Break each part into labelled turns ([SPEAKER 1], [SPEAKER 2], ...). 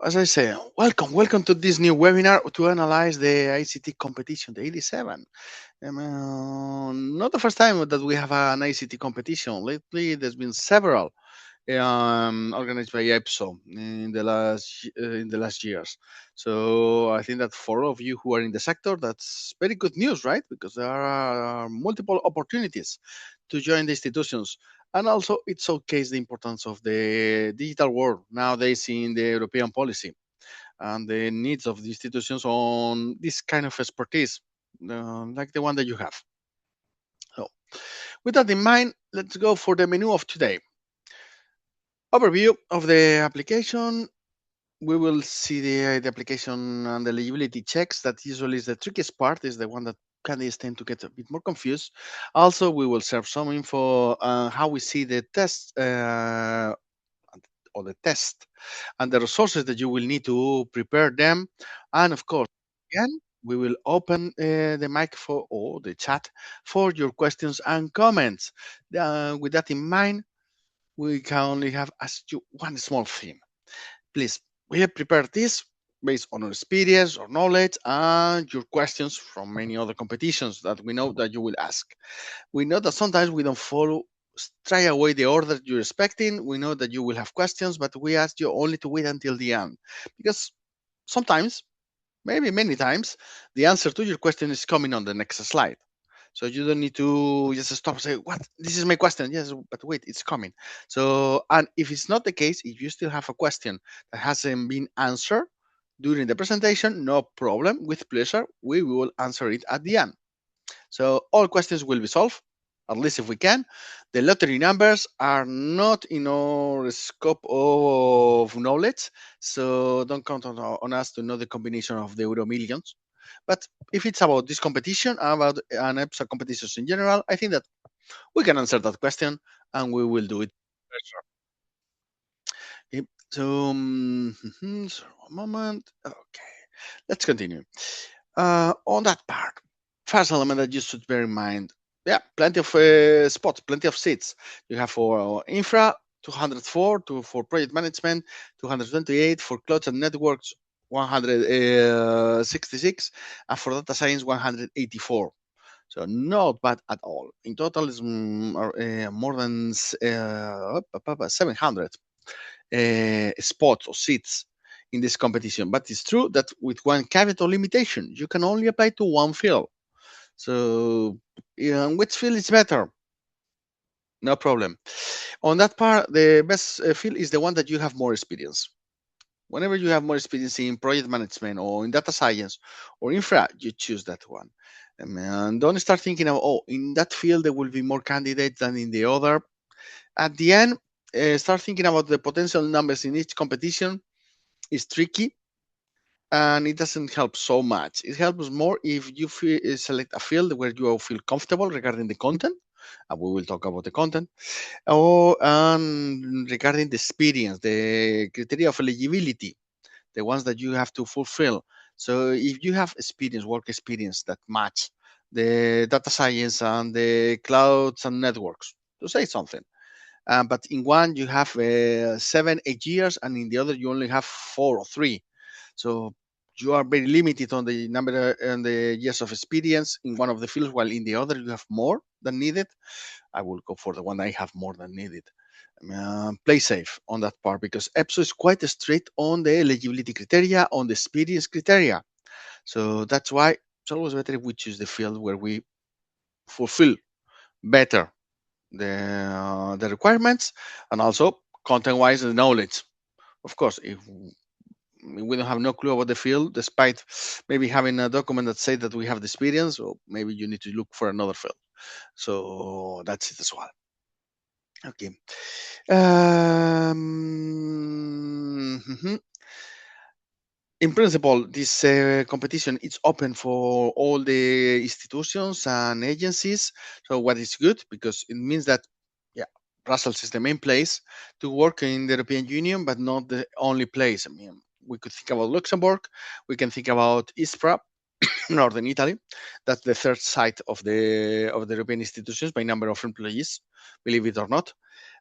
[SPEAKER 1] as I say, welcome to this new webinar to analyze the ICT competition, the 87. Not the first time that we have an ICT competition. Lately, there's been several organized by EPSO in the last years. So I think that for all of you who are in the sector, that's very good news, right? Because there are multiple opportunities to join the institutions. And also, it showcases the importance of the digital world nowadays in the European policy and the needs of the institutions on this kind of expertise, like the one that you have. So, with that in mind, let's go for the menu of today. Overview of the application. We will see the application and the eligibility checks. That usually is the trickiest part, is the one that candidates tend to get a bit more confused. Also, we will share some info on how we see the test or the test and the resources that you will need to prepare them. And of course, again, we will open the mic for or the chat for your questions and comments. With that in mind, we can only have asked you one small thing. Please, we have prepared this based on our experience or knowledge and your questions from many other competitions that we know that you will ask. We know that sometimes we don't follow straight away the order you're expecting. We know that you will have questions, but we ask you only to wait until the end because sometimes, maybe many times, the answer to your question is coming on the next slide. So you don't need to just stop and say, what? This is my question. Yes, but wait, it's coming. So, and if it's not the case, if you still have a question that hasn't been answered during the presentation, no problem. With pleasure, we will answer it at the end. So all questions will be solved, at least if we can. The lottery numbers are not in our scope of knowledge, so don't count on us to know the combination of the euro millions. But if it's about this competition, about an EPSO competitions in general, I think that we can answer that question and we will do it. Okay, so, so one moment. Okay, let's continue. On that part, first element that you should bear in mind, yeah, plenty of spots, plenty of seats. You have for infra, 204 for project management, 228 for clouds and networks, 166, and for data science, 184. So not bad at all. In total, is more than 700 spots or seats in this competition. But it's true that with one caveat or limitation, you can only apply to one field. So, which field is better? No problem. On that part, the best field is the one that you have more experience. Whenever you have more experience in project management or in data science or infra, you choose that one. And don't start thinking of, oh, in that field there will be more candidates than in the other. At the end, start thinking about the potential numbers in each competition. Is tricky and it doesn't help so much. It helps more if you select a field where you feel comfortable regarding the content, and we will talk about the content, or regarding the experience, the criteria of eligibility, the ones that you have to fulfill. So if you have experience, work experience that match the data science and the clouds and networks, to say something. But in one you have 7, 8 years, and in the other you only have 4 or 3. So you are very limited on the number and the years of experience in one of the fields, while in the other you have more than needed. I will go for the one I have more than needed. Play safe on that part because EPSO is quite strict on the eligibility criteria, on the experience criteria. So that's why it's always better if we choose the field where we fulfill better the requirements and also content-wise the knowledge. Of course, if we don't have no clue about the field, despite maybe having a document that say that we have the experience, or maybe you need to look for another field. So that's it as well. Okay. In principle, this competition is open for all the institutions and agencies. So what is good because it means that, yeah, Brussels is the main place to work in the European Union, but not the only place. I mean, we could think about Luxembourg. We can think about ISPRA, Northern Italy. That's the third site of the European institutions by number of employees, believe it or not.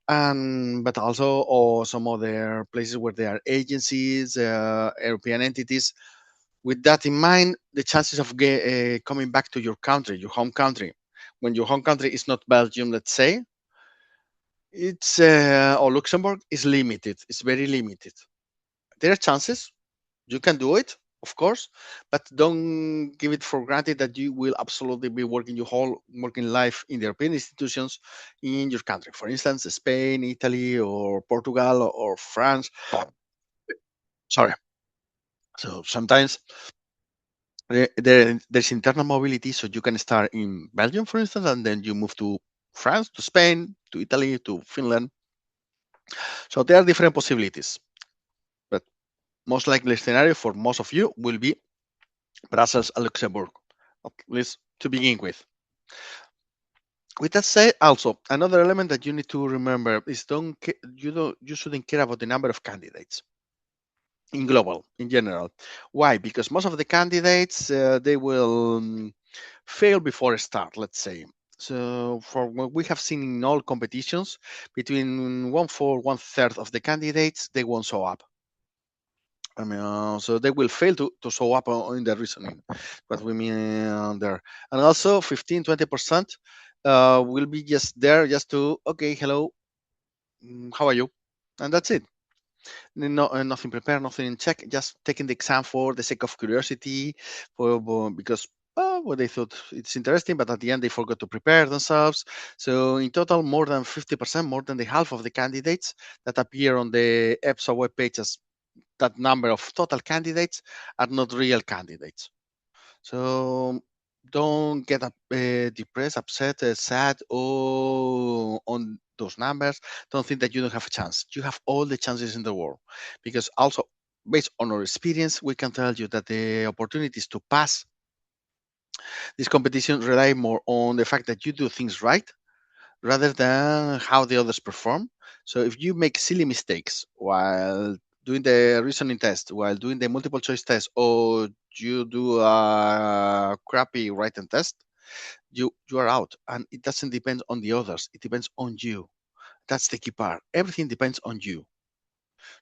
[SPEAKER 1] But also or some other places where there are agencies, European entities. With that in mind, the chances of coming back to your country, your home country, when your home country is not Belgium, let's say, it's or Luxembourg, is limited. It's very limited. There are chances you can do it, of course, but don't give it for granted that you will absolutely be working your whole working life in the European institutions in your country. For instance, Spain, Italy, or Portugal, or France. Sorry. So sometimes there's internal mobility, so you can start in Belgium, for instance, and then you move to France, to Spain, to Italy, to Finland. So there are different possibilities, but most likely scenario for most of you will be Brussels and Luxembourg, at least to begin with. With that said, also another element that you need to remember is you shouldn't care about the number of candidates in global, in general. Why? Because most of the candidates they will fail before start, let's say. So for what we have seen in all competitions, between 1/4, 1/3 of the candidates they won't show up. I mean, so they will fail to show up in the reasoning. What we mean there, and also 15-20% will be just there just to okay, hello, how are you, and that's it. No, nothing prepared, nothing in check, just taking the exam for the sake of curiosity, because well, they thought it's interesting, but at the end they forgot to prepare themselves. So in total, more than 50%, more than the half of the candidates that appear on the EPSO web pages, that number of total candidates are not real candidates. So don't get depressed, upset, sad, or on those numbers. Don't think that you don't have a chance. You have all the chances in the world, because also based on our experience, we can tell you that the opportunities to pass this competition rely more on the fact that you do things right rather than how the others perform. So if you make silly mistakes while doing the reasoning test, while doing the multiple choice test, or you do a crappy written test, you are out. And it doesn't depend on the others. It depends on you. That's the key part. Everything depends on you,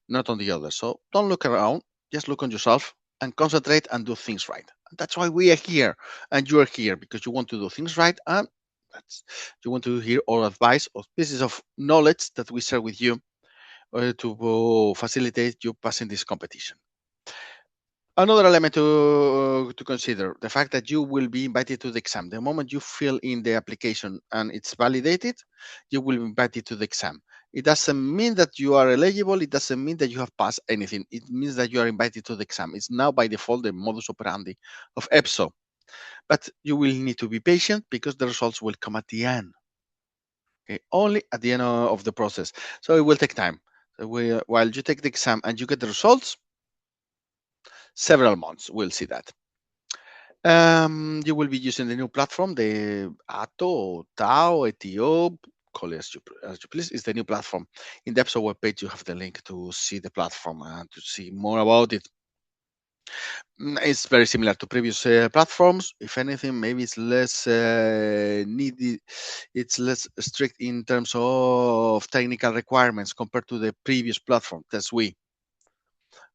[SPEAKER 1] not on the others. So don't look around. Just look on yourself and concentrate and do things right. That's why we are here, and you are here because you want to do things right, and that's you want to hear our advice or pieces of knowledge that we share with you to facilitate you passing this competition. Another element to consider, the fact that you will be invited to the exam. The moment you fill in the application and it's validated, you will be invited to the exam. It doesn't mean that you are eligible. It doesn't mean that you have passed anything. It means that you are invited to the exam. It's now by default the modus operandi of EPSO. But you will need to be patient because the results will come at the end. Okay, only at the end of the process. So it will take time. So while you take the exam and you get the results, several months. We'll see that. You will be using the new platform, the ATO, TAO, ETO, call it as you please. It's the new platform. In the episode webpage, you have the link to see the platform and to see more about it. It's very similar to previous platforms. If anything, maybe it's less needy. It's less strict in terms of technical requirements compared to the previous platform. That's we.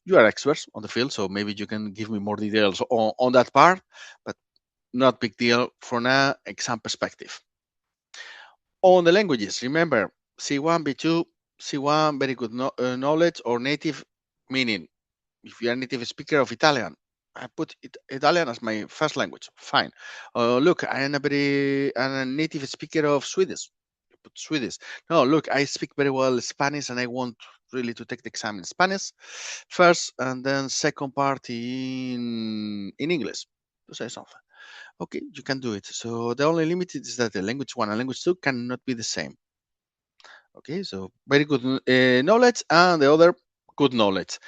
[SPEAKER 1] You are experts on the field, so maybe you can give me more details on that part, but not big deal from an exam perspective. On the languages, remember C1, B2, C1, very good knowledge or native, meaning if you are a native speaker of Italian, I put Italian as my first language. Fine. Look, I'm a native speaker of Swedish. You put Swedish. No, look, I speak very well Spanish, and I want really to take the exam in Spanish first, and then second part in English. To say something. Okay, you can do it. So the only limit is that the language one and language two cannot be the same. Okay, so very good knowledge, and the other good knowledge.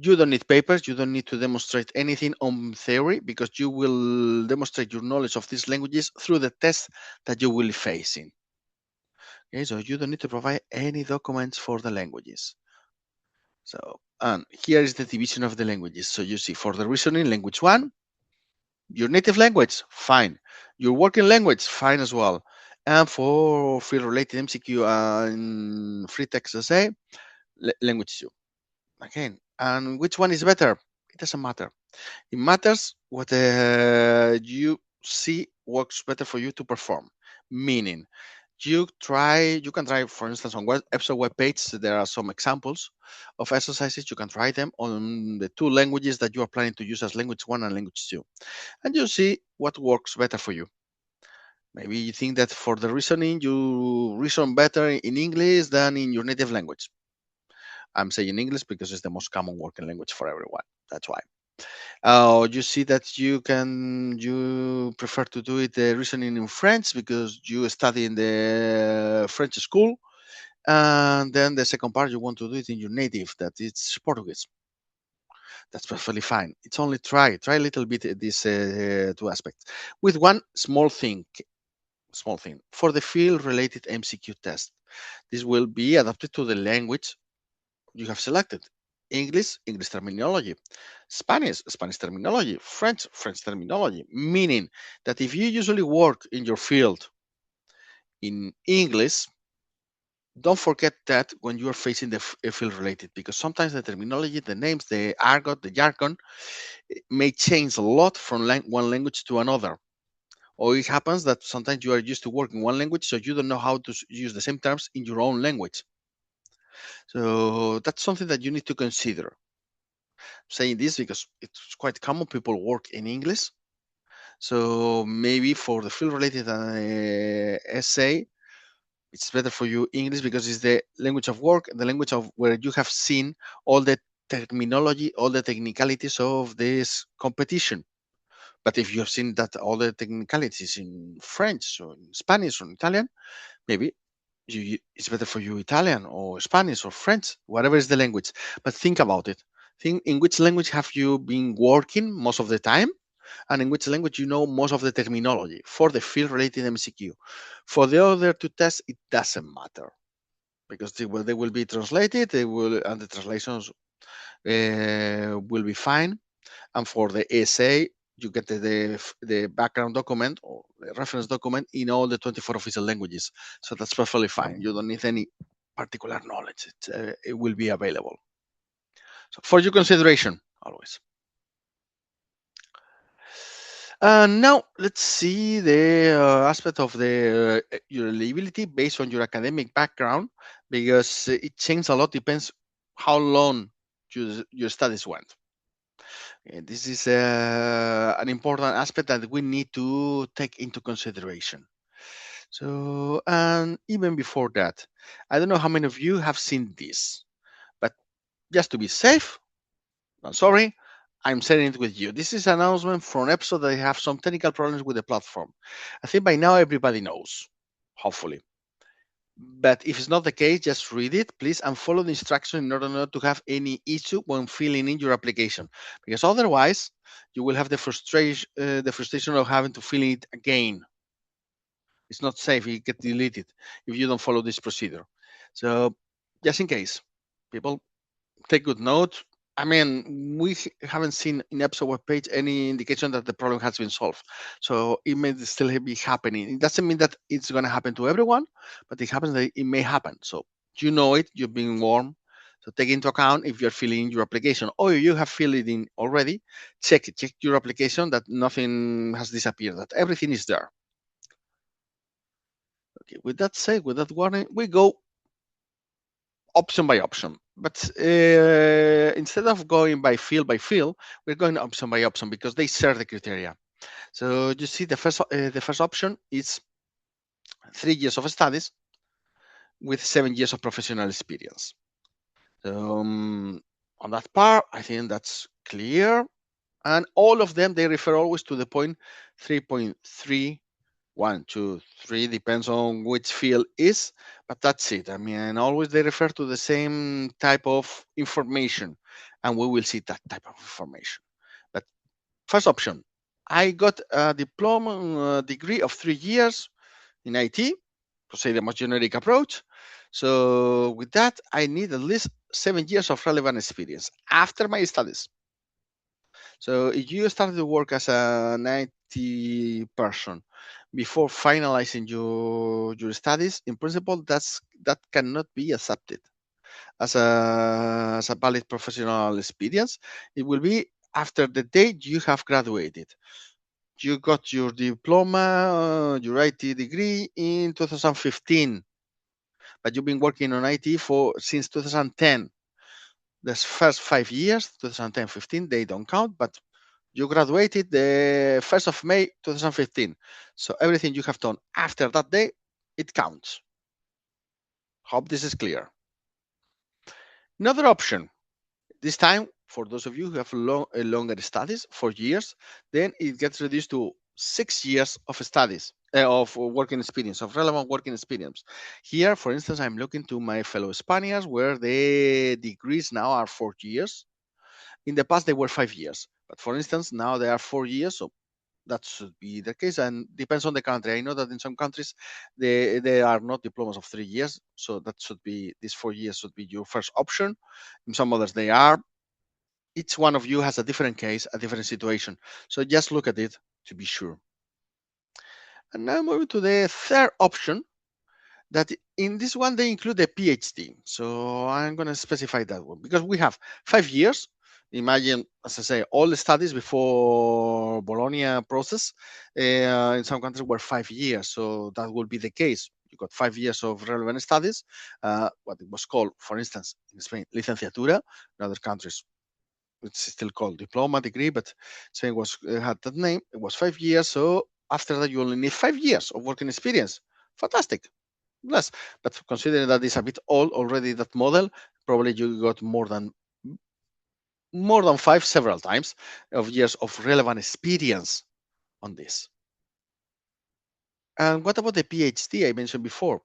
[SPEAKER 1] You don't need papers. You don't need to demonstrate anything on theory because you will demonstrate your knowledge of these languages through the test that you will be facing. Okay, so you don't need to provide any documents for the languages. So, and here is the division of the languages. So you see, for the reasoning, language one, your native language, fine. Your working language, fine as well. And for field-related MCQ and free text essay, language 2. Again, and which one is better? It doesn't matter. It matters what you see works better for you to perform. Meaning, you can try, for instance, on EPSO web page, there are some examples of exercises. You can try them on the two languages that you are planning to use as language 1 and language 2. And you see what works better for you. Maybe you think that for the reasoning, you reason better in English than in your native language. I'm saying English because it's the most common working language for everyone. That's why. You see that you prefer to do it reasoning in French because you study in the French school, and then the second part you want to do it in your native, that it's Portuguese. That's perfectly fine. It's only try a little bit these two aspects with one small thing for the field related MCQ test. This will be adapted to the language you have selected. English terminology, Spanish terminology, French terminology, meaning that if you usually work in your field in English, don't forget that when you are facing the field related, because sometimes the terminology, the names, the argot, the jargon may change a lot from one language to another. Or it happens that sometimes you are used to work in one language, so you don't know how to use the same terms in your own language. So that's something that you need to consider. Saying this because it's quite common people work in English. So maybe for the field related essay, it's better for you English because it's the language of work, the language of where you have seen all the terminology, all the technicalities of this competition. But if you've seen that all the technicalities in French or in Spanish or in Italian, maybe it's better for you Italian or Spanish or French, whatever is the language. But think about it. Think in which language have you been working most of the time, and in which language you know most of the terminology for the field related MCQ. For the other two tests, it doesn't matter because they will be translated. And the translations will be fine. And for the essay, you get the background document or the reference document in all the 24 official languages. So that's perfectly fine. You don't need any particular knowledge. It will be available. So for your consideration, always. Now let's see the aspect of your eligibility based on your academic background, because it changes a lot, depends how long your studies went. This is an important aspect that we need to take into consideration. So, and even before that, I don't know how many of you have seen this, but just to be safe, I'm sorry, I'm sharing it with you. This is an announcement from EPSO that they have some technical problems with the platform. I think by now everybody knows, hopefully. But if it's not the case, just read it, please, and follow the instructions in order not to have any issue when filling in your application. Because otherwise, you will have the frustration of having to fill it again. It's not safe. It gets deleted if you don't follow this procedure. So, just in case, people take good note. I mean, we haven't seen in EPSO webpage any indication that the problem has been solved. So it may still be happening. It doesn't mean that it's going to happen to everyone, but it happens that it may happen. So you know it, you've been warned. So take into account if you're filling in your application or you have filled it in already, check it, check your application that nothing has disappeared, that everything is there. Okay, with that said, with that warning, we go option by option. But instead of going by field, we're going option by option because they share the criteria. So you see the first option is 3 years of studies with 7 years of professional experience. So on that part, I think that's clear. And all of them, they refer always to the point 3.3, 1, 2, 3, depends on which field is, but that's it. I mean, always they refer to the same type of information, and we will see that type of information. But first option, I got a diploma degree of 3 years in IT, to say the most generic approach. So with that, I need at least 7 years of relevant experience after my studies. So if you started to work as an IT person before finalizing your studies, in principle, that cannot be accepted as a valid professional experience. It will be after the date you have graduated. You got your diploma, your IT degree in 2015, but you've been working on IT for since 2010. The first 5 years, 2010, 15, they don't count, but you graduated the 1st of May 2015. So everything you have done after that day, it counts. Hope this is clear. Another option, this time for those of you who have longer studies, 4 years, then it gets reduced to 6 years of studies, of working experience, of relevant working experience. Here, for instance, I'm looking to my fellow Spaniards where the degrees now are 4 years. In the past, they were 5 years. But for instance, now they are 4 years. So that should be the case, and depends on the country. I know that in some countries they are not diplomas of 3 years, so that should be these 4 years should be your first option. In some others they are. Each one of you has a different case, a different situation, so just look at it to be sure. And now moving to the third option, that in this one they include a PhD. So I'm going to specify that one because we have 5 years. Imagine, as I say, all the studies before Bologna process in some countries were 5 years. So that will be the case. You got 5 years of relevant studies, what it was called, for instance, in Spain, licenciatura. In other countries, it's still called diploma degree, but Spain had that name. It was 5 years. So after that, you only need 5 years of working experience. Fantastic. Less, but considering that it's a bit old already, that model, probably you got more than 5 several times of years of relevant experience on this. And what about the PhD I mentioned before?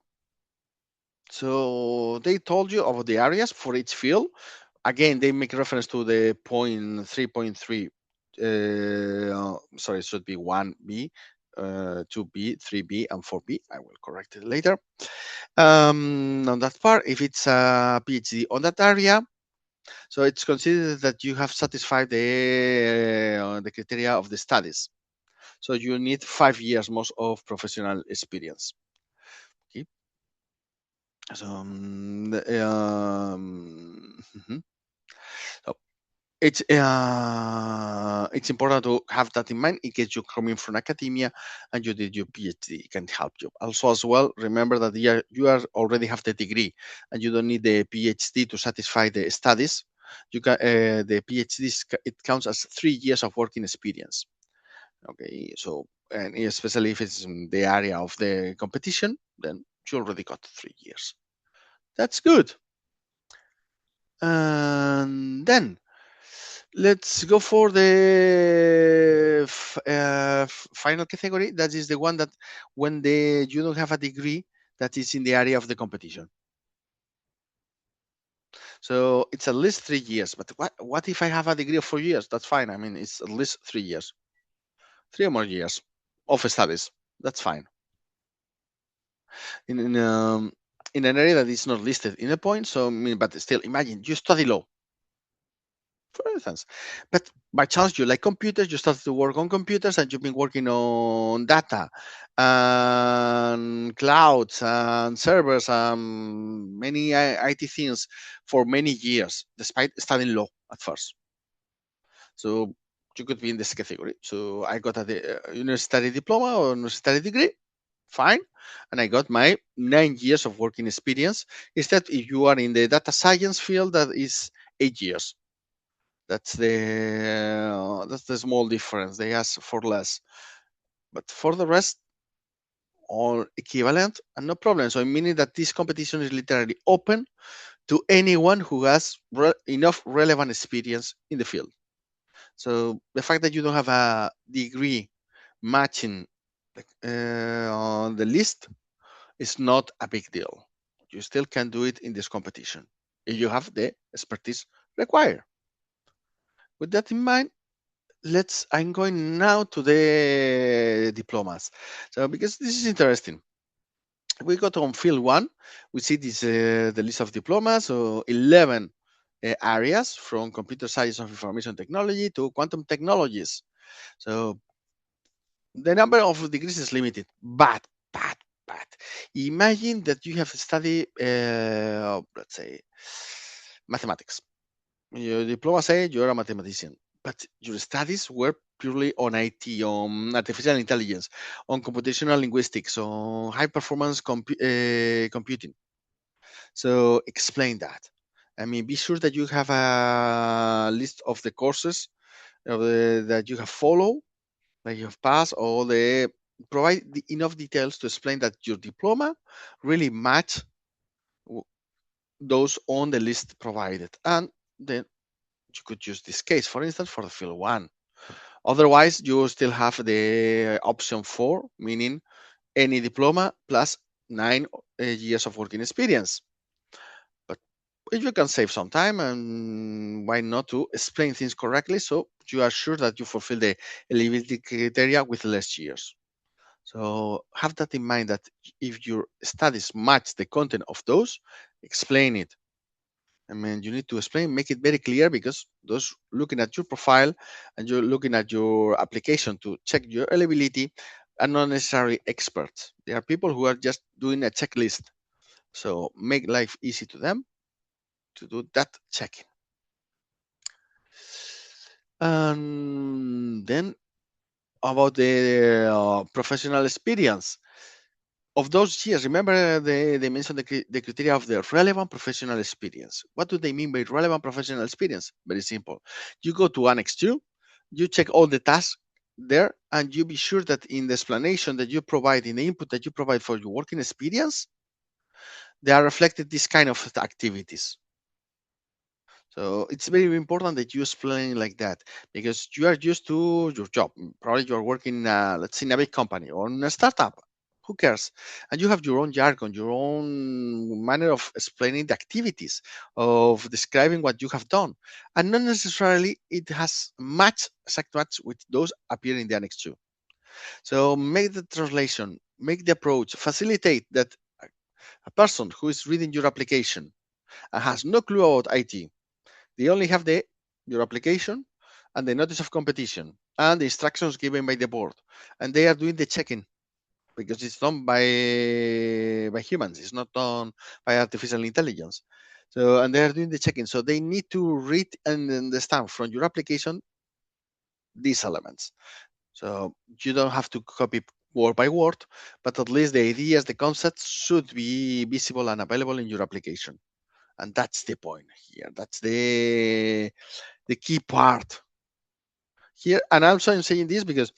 [SPEAKER 1] So they told you about the areas for each field. Again, they make reference to the point 3.3. Sorry, it should be 1B, 2B, 3B, and 4B. I will correct it later. On that part, if it's a PhD on that area, so it's considered that you have satisfied the criteria of the studies. So you need 5 years most of professional experience. Okay. So, so it's important to have that in mind in case you're coming from academia and you did your PhD. It can help you. Also, as well, remember that you already have the degree and you don't need the PhD to satisfy the studies. You can the PhD it counts as 3 years of working experience. Okay, so and especially if it's in the area of the competition, then you already got 3 years. That's good. And then let's go for the final category. That is the one that when you don't have a degree that is in the area of the competition. So it's at least 3 years. But what if I have a degree of 4 years? That's fine. I mean, it's at least 3 years, 3 or more years of studies. That's fine. In an area that is not listed in a point. So, I mean, but still, imagine you study law, for instance, but by chance you like computers, you started to work on computers and you've been working on data and clouds and servers and many IT things for many years, despite studying law at first. So you could be in this category. So I got a university diploma or university degree, fine, and I got my 9 years of working experience. Instead, if you are in the data science field, that is 8 years. That's the small difference. They ask for less, but for the rest, all equivalent and no problem. So meaning that this competition is literally open to anyone who has enough relevant experience in the field. So the fact that you don't have a degree matching on the list is not a big deal. You still can do it in this competition if you have the expertise required. With that in mind, I'm going now to the diplomas. So because this is interesting, we got on field one, we see this the list of diplomas. So 11 areas, from computer science of information technology to quantum technologies. So the number of degrees is limited, but imagine that you have studied, let's say, mathematics. Your diploma say you're a mathematician, but your studies were purely on IT, on artificial intelligence, on computational linguistics, on high performance computing. So explain that. I mean, be sure that you have a list of the courses that you have followed, that you have passed, or provide enough details to explain that your diploma really match those on the list provided, and then you could use this case, for instance, for the field one. Otherwise, you still have the option four, meaning any diploma plus 9 years of working experience. But if you can save some time, and why not to explain things correctly so you are sure that you fulfill the eligibility criteria with less years. So have that in mind, that if your studies match the content of those, explain it. I mean, you need to explain, make it very clear, because those looking at your profile and you're looking at your application to check your eligibility are not necessarily experts. They are people who are just doing a checklist. So make life easy to them to do that checking. And then about the professional experience of those years, remember they mentioned the criteria of the relevant professional experience. What do they mean by relevant professional experience? Very simple. You go to Annex 2, you check all the tasks there, and you be sure that in the explanation that you provide, in the input that you provide for your working experience, they are reflected these kind of activities. So it's very important that you explain like that, because you are used to your job. Probably you are working, let's say, in a big company or in a startup. Who cares? And you have your own jargon, your own manner of explaining the activities, of describing what you have done, and not necessarily it has much exact match with those appearing in the Annex 2. So make the translation, make the approach, facilitate that a person who is reading your application and has no clue about IT, they only have your application and the notice of competition and the instructions given by the board, and they are doing the checking, because it's done by humans. It's not done by artificial intelligence. So, and they are doing the checking. So they need to read and understand from your application these elements. So you don't have to copy word by word, but at least the ideas, the concepts should be visible and available in your application. And that's the point here. That's the key part here. And also I'm saying this because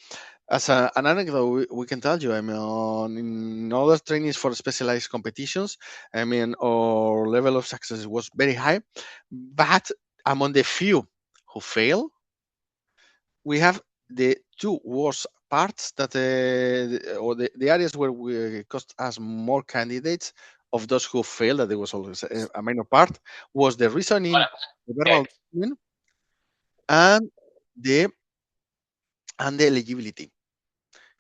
[SPEAKER 1] as an anecdote, we can tell you, I mean, in other trainings for specialized competitions, I mean, our level of success was very high, but among the few who fail, we have the two worst parts that, or the areas where we cost us more candidates of those who failed, that there was always a minor part, was the reasoning, the verbal reasoning, and the the eligibility.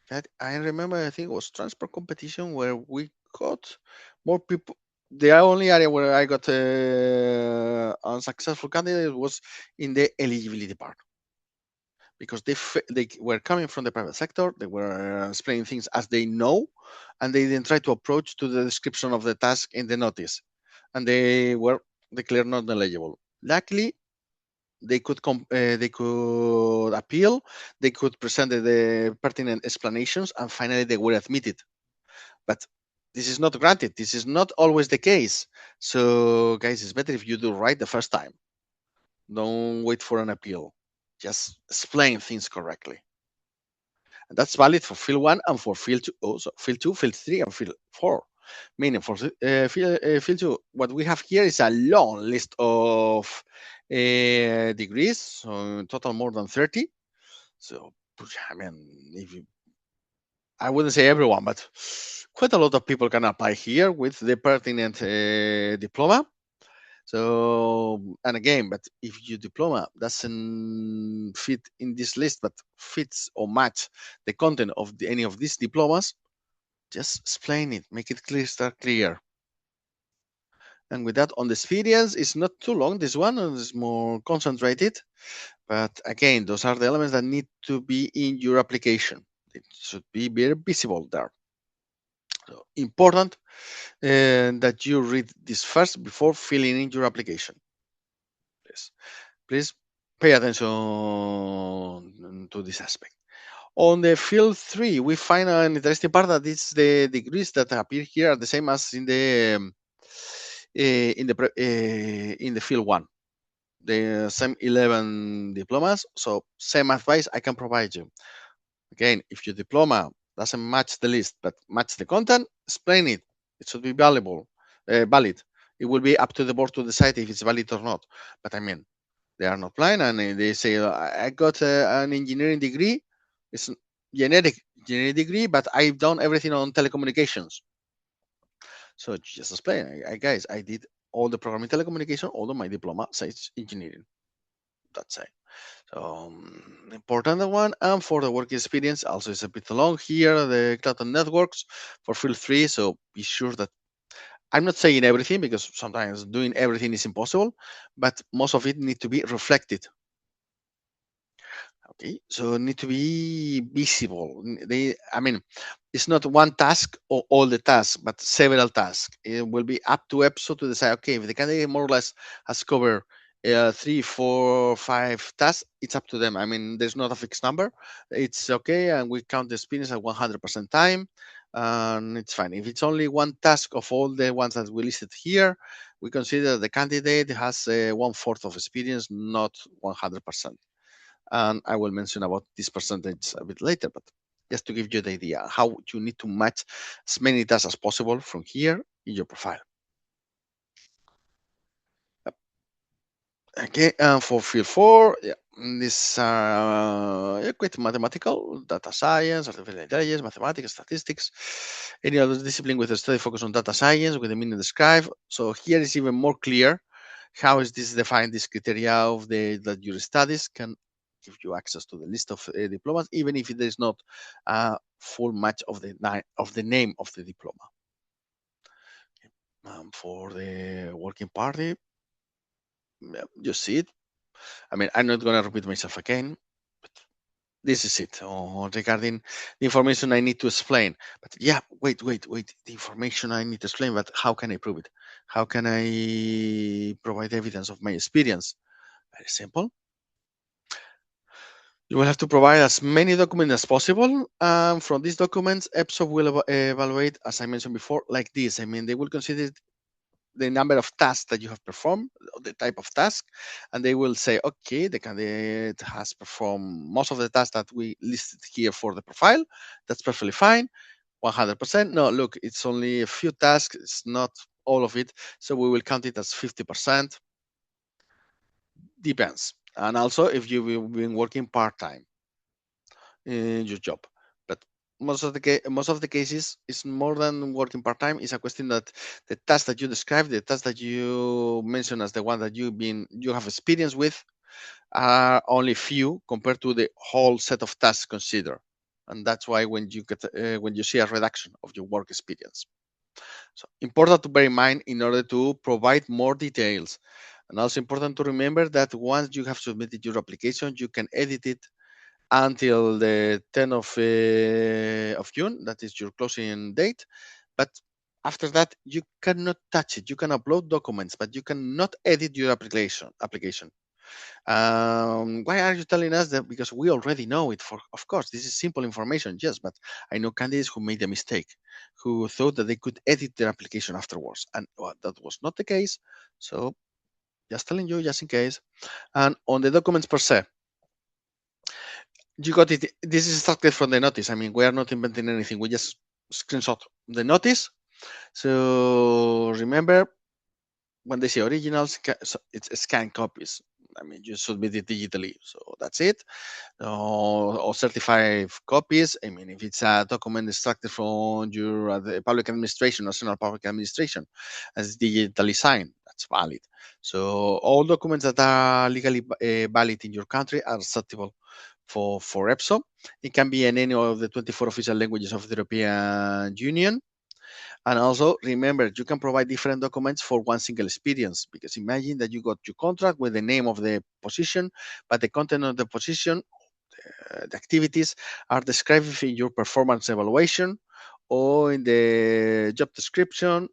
[SPEAKER 1] That I remember, I think it was transport competition where we got more people. The only area where I got unsuccessful candidates was in the eligibility part, because they were coming from the private sector. They were explaining things as they know, and they didn't try to approach to the description of the task in the notice, and they were declared not eligible. Luckily, they could appeal, they could present the pertinent explanations, and finally they were admitted. But this is not granted. This is not always the case. So, guys, it's better if you do right the first time. Don't wait for an appeal. Just explain things correctly. And that's valid for field one and for field two. Also, field two, field three, and field four. Meaning for field two, what we have here is a long list of degrees, so total more than 30. So, I mean, if you, I wouldn't say everyone, but quite a lot of people can apply here with the pertinent diploma. So, and again, but if your diploma doesn't fit in this list, but fits or match the content of any of these diplomas, just explain it, make it clear. And with that, on the experience, it's not too long. This one is more concentrated. But again, those are the elements that need to be in your application. It should be very visible there. So important that you read this first before filling in your application. Please pay attention to this aspect. On the field 3, we find an interesting part that is the degrees that appear here are the same as in the in the field 1. The same 11 diplomas, so same advice I can provide you. Again, if your diploma doesn't match the list but match the content, explain it. It should be valid. It will be up to the board to decide if it's valid or not. But I mean, they are not blind, and they say, I got an engineering degree. It's generic degree, but I've done everything on telecommunications. So just explain, guys, I did all the programming telecommunication, although my diploma says engineering. That's it. So important one. And for the work experience, also it's a bit long here, the cloud and networks for field 3. So be sure that I'm not saying everything because sometimes doing everything is impossible, but most of it need to be reflected. Okay, so need to be visible. I mean, it's not one task or all the tasks, but several tasks. It will be up to EPSO to decide, okay, if the candidate more or less has covered 3, 4, 5 tasks, it's up to them. I mean, there's not a fixed number. It's okay, and we count the experience at 100% time, and it's fine. If it's only one task of all the ones that we listed here, we consider the candidate has 1/4 of experience, not 100%. And I will mention about this percentage a bit later, but just to give you the idea how you need to match as many tasks as possible from here in your profile. Okay, and for field 4, yeah, these are quite mathematical: data science, artificial intelligence, mathematics, statistics, any other discipline with a study focus on data science with the meaning described. So here is even more clear how is this defined. This criteria of that your studies can give you access to the list of diplomas, even if there is not a full match of the name of the diploma. For the working party, you see it. I mean, I'm not going to repeat myself again, but this is it regarding the information I need to explain. But yeah, wait, the information I need to explain, but how can I prove it? How can I provide evidence of my experience? Very simple. You will have to provide as many documents as possible. From these documents, EPSO will evaluate, as I mentioned before, like this. I mean, they will consider the number of tasks that you have performed, the type of task, and they will say, okay, the candidate has performed most of the tasks that we listed here for the profile. That's perfectly fine. 100%. No, look, it's only a few tasks. It's not all of it. So we will count it as 50%. Depends. And also if you've been working part-time in your job. But most of the cases, it's more than working part time. It's a question that the task that you describe, the task that you mention as the one that you have experience with, are only few compared to the whole set of tasks considered. And that's why when you see a reduction of your work experience. So important to bear in mind in order to provide more details. And also important to remember that once you have submitted your application, you can edit it until the 10th of June. That is your closing date. But after that, you cannot touch it. You can upload documents, but you cannot edit your application. Why are you telling us that? Because we already know it. Of course, this is simple information, yes, but I know candidates who made a mistake, who thought that they could edit their application afterwards, and that was not the case. So just telling you, just in case. And on the documents per se, you got it. This is extracted from the notice. I mean, we are not inventing anything. We just screenshot the notice. So remember, when they say originals, it's scanned copies. I mean, you submit it digitally. So that's it. Or certified copies. I mean, if it's a document extracted from your the public administration, national public administration, as digitally signed, that's valid. So all documents that are legally valid in your country are acceptable for EPSO. It can be in any of the 24 official languages of the European Union. And also remember, you can provide different documents for one single experience, because imagine that you got your contract with the name of the position, but the content of the position, the activities are described in your performance evaluation or in the job description.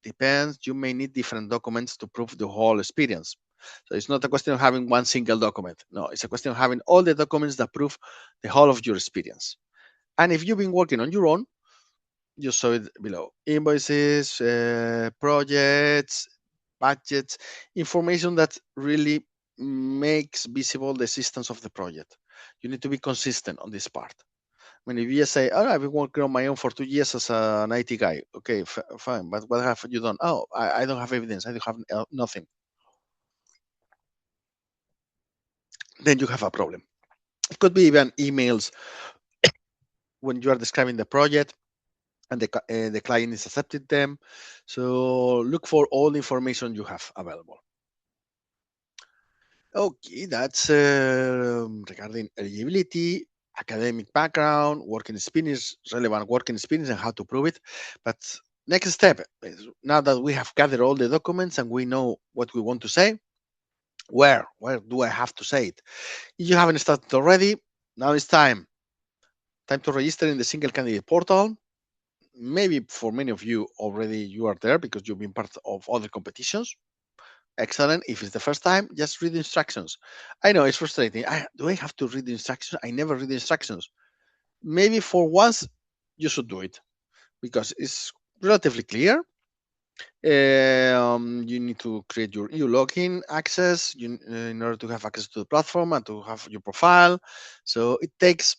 [SPEAKER 1] Depends, you may need different documents to prove the whole experience. So it's not a question of having one single document. No, it's a question of having all the documents that prove the whole of your experience. And if you've been working on your own, you saw it below: invoices, projects, budgets, information that really makes visible the existence of the project. You need to be consistent on this part. I mean, if you just say, "Oh, I've been working on my own for 2 years as an IT guy," okay, fine, but what have you done? Oh, I don't have evidence. I don't have nothing. Then you have a problem. It could be even emails when you are describing the project and the client is accepting them. So look for all the information you have available. Okay, that's regarding eligibility, academic background, working experience, relevant working experience, and how to prove it. But next step is, now that we have gathered all the documents and we know what we want to say, where do I have to say it? If you haven't started already, now it's time to register in the single candidate portal. Maybe for many of you already you are there because you've been part of other competitions. Excellent. If it's the first time, just read the instructions. I know it's frustrating. Do I have to read the instructions? I never read the instructions. Maybe for once you should do it because it's relatively clear. You need to create your EU login access in order to have access to the platform and to have your profile. So it takes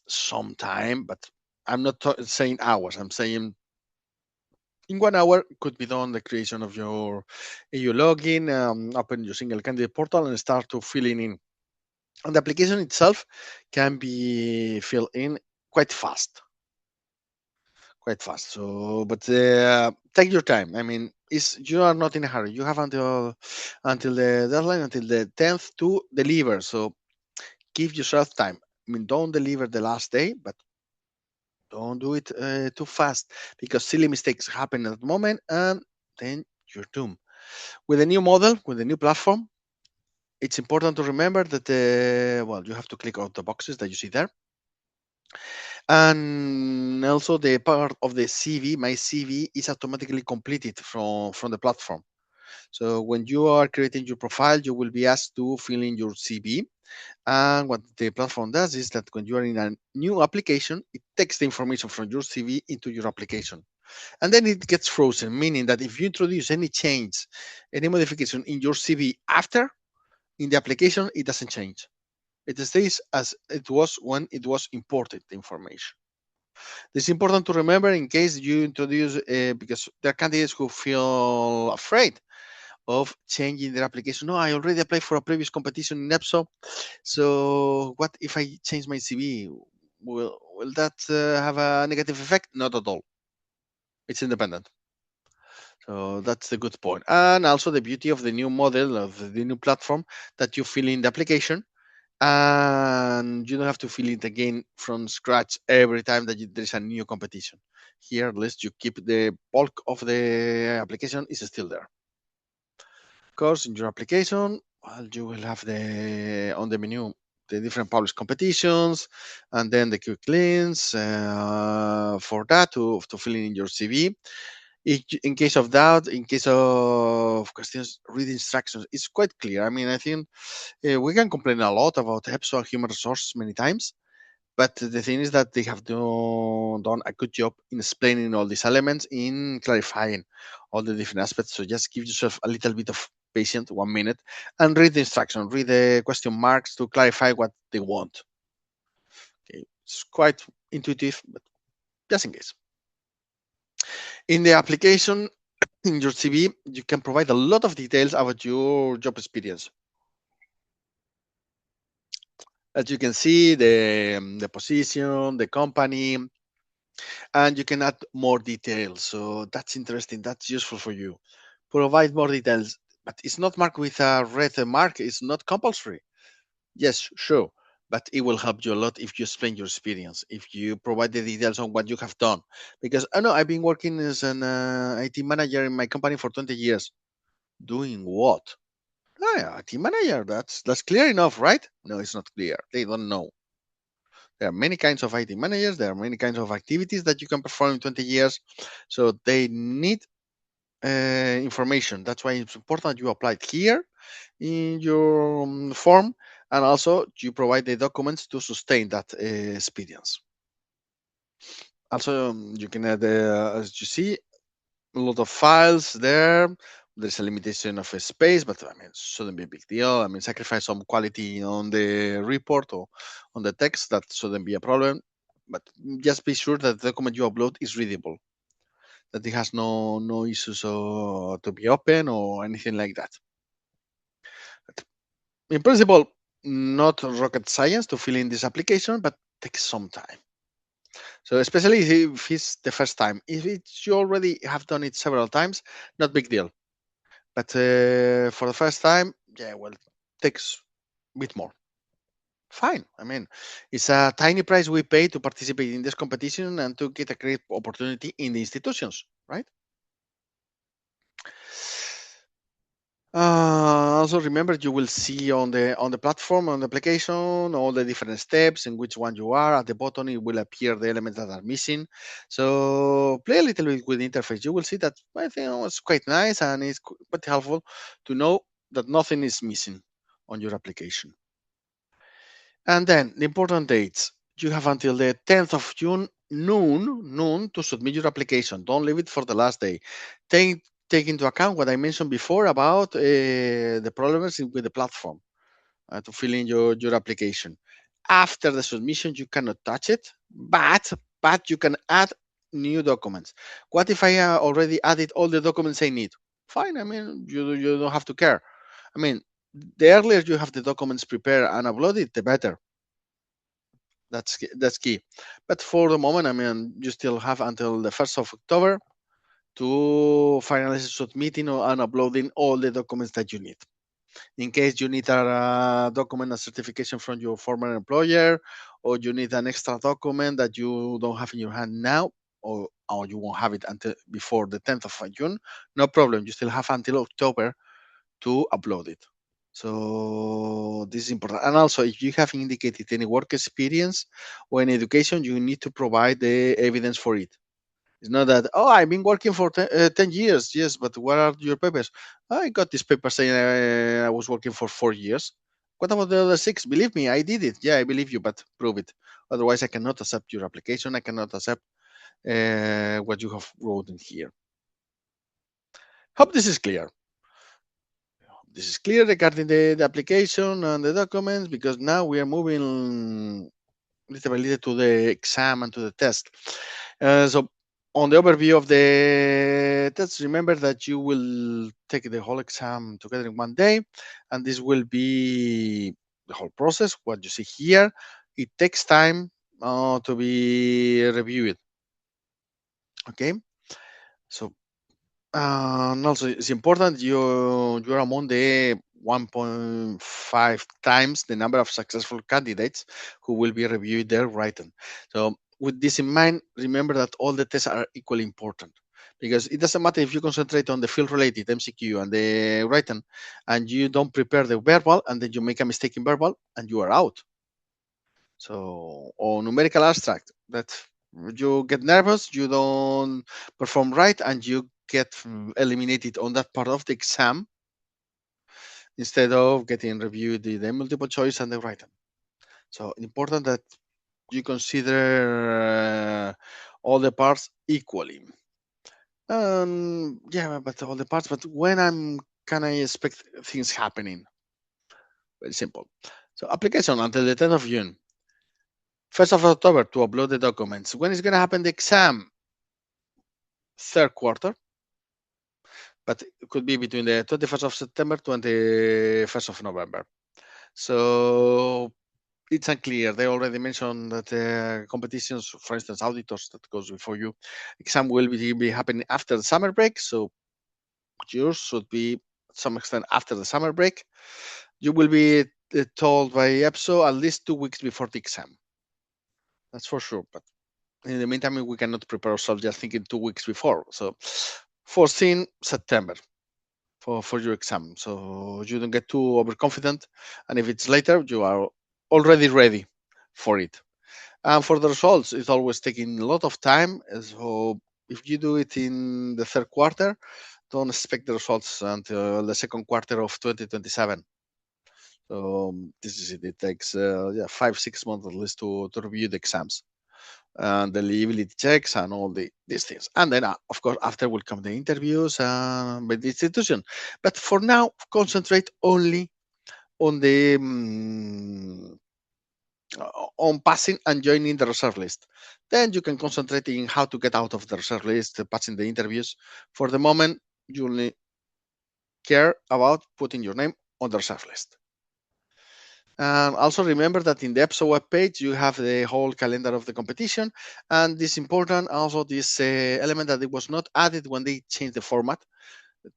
[SPEAKER 1] some time, but I'm not saying hours. I'm saying in 1 hour could be done the creation of your EU login, open your single candidate portal and start to filling in. And the application itself can be filled in quite fast, quite fast. So, but take your time. I mean, you are not in a hurry. You have until the deadline, until the 10th to deliver. So give yourself time. I mean, don't deliver the last day, but don't do it too fast because silly mistakes happen at the moment, and then you're doomed. With a new model, with a new platform, it's important to remember that well, you have to click on the boxes that you see there, and also the part of the CV, my CV, is automatically completed from the platform. So when you are creating your profile, you will be asked to fill in your CV. And what the platform does is that when you are in a new application, it takes the information from your CV into your application. And then it gets frozen, meaning that if you introduce any change, any modification in your CV after, in the application, it doesn't change. It stays as it was when it was imported, the information. This is important to remember in case you introduce, because there are candidates who feel afraid of changing their application. No, I already applied for a previous competition in EPSO. So what if I change my CV? Will that have a negative effect? Not at all. It's independent. So that's the good point. And also the beauty of the new model of the new platform, that you fill in the application and you don't have to fill it again from scratch every time that there's a new competition. Here, at least you keep the bulk of the application is still there. Of course, in your application, well, you will have the on the menu the different published competitions, and then the quick links for that to fill in your CV. In case of doubt, in case of questions, read instructions. It's quite clear. I mean, I think we can complain a lot about EPSO and human resources many times, but the thing is that they have done a good job in explaining all these elements, in clarifying all the different aspects. So just give yourself a little bit of patience, 1 minute, and read the instruction, read the question marks to clarify what they want. Okay, it's quite intuitive, but just in case. In the application, in your CV, you can provide a lot of details about your job experience. As you can see, the position, the company, and you can add more details. So that's interesting. That's useful for you. Provide more details, but it's not marked with a red mark. It's not compulsory. Yes, sure. but it will help you a lot if you explain your experience, if you provide the details on what you have done. Because I know I've been working as an IT manager in my company for 20 years. Doing what? Oh, yeah, IT manager. That's clear enough, right? No, it's not clear. They don't know. There are many kinds of IT managers. There are many kinds of activities that you can perform in 20 years. So they need information. That's why it's important you apply it here in your form, and also you provide the documents to sustain that experience. Also, you can add, as you see, a lot of files there. There's a limitation of a space, but I mean, it shouldn't be a big deal. I mean, sacrifice some quality on the report or on the text. That shouldn't be a problem. But just be sure that the document you upload is readable, that it has no issues to be open or anything like that. In principle, not rocket science to fill in this application, but takes some time. So especially if it's the first time, if you already have done it several times, not big deal. But for the first time, yeah, well, takes a bit more. Fine. I mean, it's a tiny price we pay to participate in this competition and to get a great opportunity in the institutions, right? Also remember, you will see on the platform, on the application, all the different steps in which one you are. At the bottom it will appear the elements that are missing. So play a little bit with the interface. You will see that I think it's quite nice, and it's quite helpful to know that nothing is missing on your application. And then the important dates. You have until the 10th of June, noon, to submit your application. Don't leave it for the last day. Take into account what I mentioned before about the problems with the platform to fill in your application. After the submission, you cannot touch it, but you can add new documents. What if I already added all the documents I need? Fine. I mean, you don't have to care. I mean, the earlier you have the documents prepared and uploaded, the better. That's key. But for the moment, I mean, you still have until the 1st of October to finalize submitting and uploading all the documents that you need. In case you need a document, a certification from your former employer, or you need an extra document that you don't have in your hand now, or you won't have it until before the 10th of June, no problem. You still have until October to upload it. So this is important. And also, if you have indicated any work experience or any education, you need to provide the evidence for it. It's not that, oh, I've been working for 10 years. Yes, but what are your papers? I got this paper saying I was working for 4 years. What about the other 6? Believe me, I did it. Yeah, I believe you, but prove it. Otherwise, I cannot accept your application. I cannot accept what you have wrote in here. Hope this is clear. This is clear regarding the application and the documents, because now we are moving little by little to the exam and to the test. So on the overview of the test, remember that you will take the whole exam together in one day, and this will be the whole process. What you see here, it takes time to be reviewed. Okay, so and also, it's important you're among the 1.5 times the number of successful candidates who will be reviewed their written. So, with this in mind, remember that all the tests are equally important, because it doesn't matter if you concentrate on the field-related MCQ and the written, and you don't prepare the verbal, and then you make a mistake in verbal, and you are out. So, or numerical abstract, that you get nervous, you don't perform right, and you get eliminated on that part of the exam instead of getting reviewed the multiple choice and the written. So important that you consider all the parts equally. Yeah, but all the parts. But when can I expect things happening? Very simple. So application until the 10th of June. 1st of October to upload the documents. When is going to happen the exam? Third quarter, but it could be between the 21st of September, 21st of November. So it's unclear. They already mentioned that competitions, for instance, auditors that goes before you, exam will be happening after the summer break. So yours should be, to some extent, after the summer break. You will be told by EPSO at least 2 weeks before the exam. That's for sure. But in the meantime, we cannot prepare ourselves just thinking 2 weeks before. So 14 September for your exam. So you don't get too overconfident. And if it's later, you are already ready for it. And for the results, it's always taking a lot of time. So if you do it in the third quarter, don't expect the results until the second quarter of 2027. So this is it. It takes 5-6 months at least to review the exams and the eligibility checks and all these things. And then, of course, after will come the interviews by the institution. But for now, concentrate only on the on passing and joining the reserve list. Then you can concentrate in how to get out of the reserve list, passing the interviews. For the moment, you only care about putting your name on the reserve list. Also remember that in the EPSO web page, you have the whole calendar of the competition. And this important, also this element that it was not added when they changed the format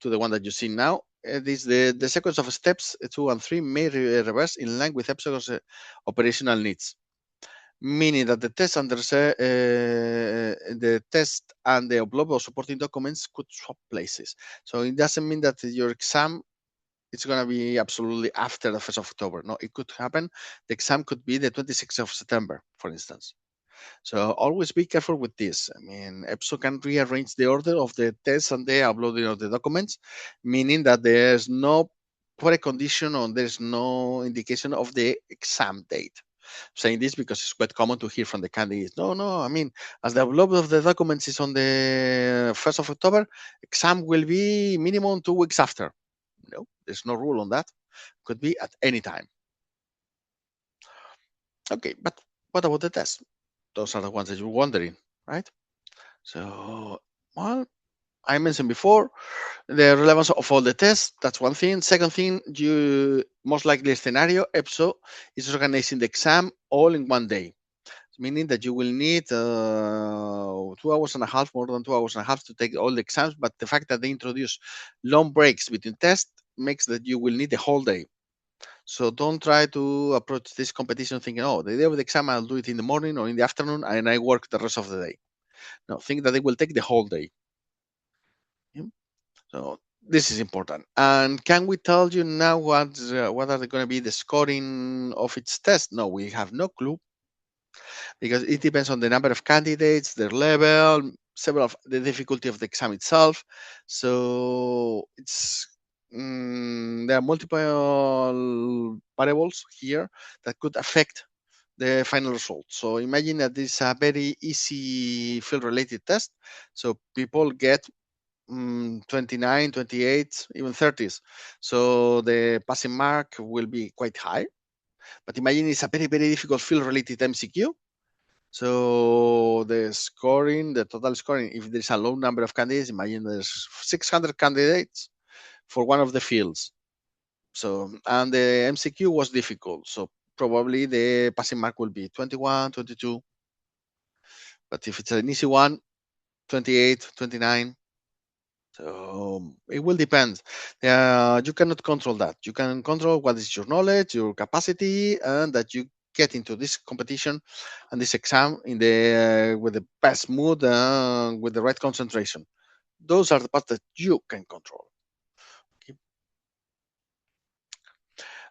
[SPEAKER 1] to the one that you see now. This the sequence of steps 2 and 3 may reverse in line with EPSO's operational needs. Meaning that the test and the test and the upload of supporting documents could swap places. So it doesn't mean that your exam it's going to be absolutely after the 1st of October. No, it could happen. The exam could be the 26th of September, for instance. So always be careful with this. I mean, EPSO can rearrange the order of the tests and the uploading of the documents, meaning that there's no precondition or there's no indication of the exam date. Saying this because it's quite common to hear from the candidates. No, I mean, as the upload of the documents is on the 1st of October, exam will be minimum 2 weeks after. No, there's no rule on that. Could be at any time. Okay, but what about the test? Those are the ones that you're wondering, right? So, well, I mentioned before the relevance of all the tests. That's one thing. Second thing, you most likely scenario, EPSO is organizing the exam all in one day, meaning that you will need 2 hours and a half, more than 2 hours and a half to take all the exams. But the fact that they introduce long breaks between tests makes that you will need the whole day. So don't try to approach this competition thinking, oh, the day of the exam, I'll do it in the morning or in the afternoon and I work the rest of the day. No, think that it will take the whole day. Yeah? So this is important. And can we tell you now what are going to be the scoring of its test? No, we have no clue because it depends on the number of candidates, their level, several of the difficulty of the exam itself. So it's there are multiple variables here that could affect the final result. So imagine that this is a very easy field related test. So people get 29, 28, even 30s. So the passing mark will be quite high. But imagine it's a very, very difficult field related MCQ. So the scoring, the total scoring, if there's a low number of candidates, imagine there's 600 candidates for one of the fields. So, and the MCQ was difficult. So probably the passing mark will be 21, 22. But if it's an easy one, 28, 29. So it will depend. You cannot control that. You can control what is your knowledge, your capacity, and that you get into this competition and this exam in the with the best mood and with the right concentration. Those are the parts that you can control. Okay.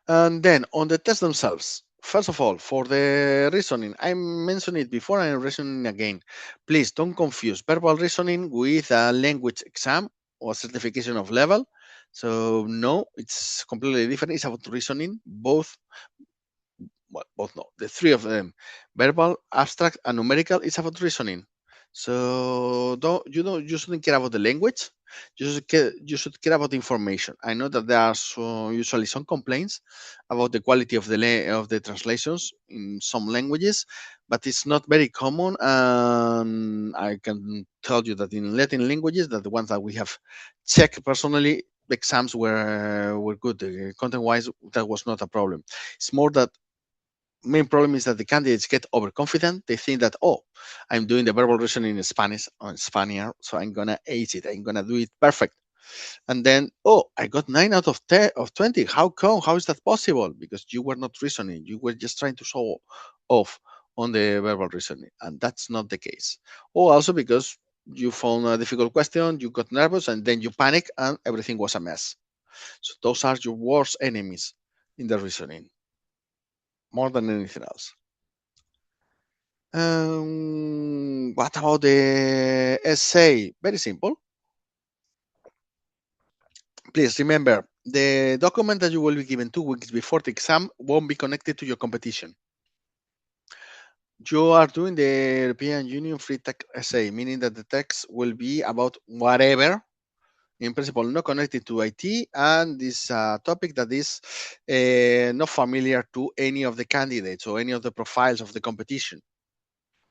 [SPEAKER 1] And then on the tests themselves, first of all, for the reasoning, I mentioned it before and I'm reasoning again. Please don't confuse verbal reasoning with a language exam or certification of level. So no, it's completely different. It's about reasoning, both both no, the three of them, verbal, abstract, and numerical, is about reasoning. So you shouldn't care about the language. You should care about information. I know that there are usually some complaints about the quality of the translations in some languages, but it's not very common. And I can tell you that in Latin languages, that the ones that we have checked personally, the exams were good. Content-wise, that was not a problem. It's more that main problem is that the candidates get overconfident. They think that, oh, I'm doing the verbal reasoning in Spanish or in Spaniard, so I'm gonna ace it. I'm gonna do it perfect. And then, oh, I got 9 out of 10 of 20. How come? How is that possible? Because you were not reasoning. You were just trying to show off on the verbal reasoning, and that's not the case. Or also because you found a difficult question, you got nervous, and then you panic, and everything was a mess. So those are your worst enemies in the reasoning, more than anything else. What about the essay? Very simple. Please remember, the document that you will be given 2 weeks before the exam won't be connected to your competition. You are doing the European Union free text essay, meaning that the text will be about whatever, in principle, not connected to IT, and this topic that is not familiar to any of the candidates or any of the profiles of the competition.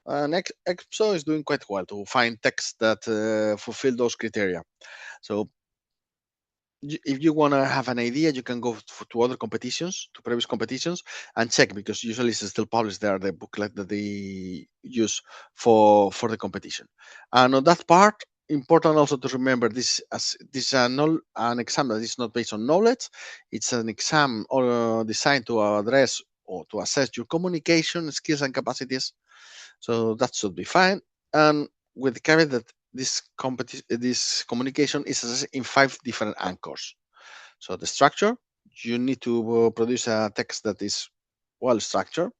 [SPEAKER 1] And EPSO is doing quite well to find texts that fulfill those criteria. So if you want to have an idea, you can go to other competitions, to previous competitions, and check, because usually it's still published there, the booklet that they use for the competition. And on that part, important also to remember this, as this is an exam that is not based on knowledge. It's an exam designed to address or to assess your communication skills and capacities. So that should be fine. And with the caveat that this communication is assessed in 5 different anchors. So the structure, you need to produce a text that is well structured,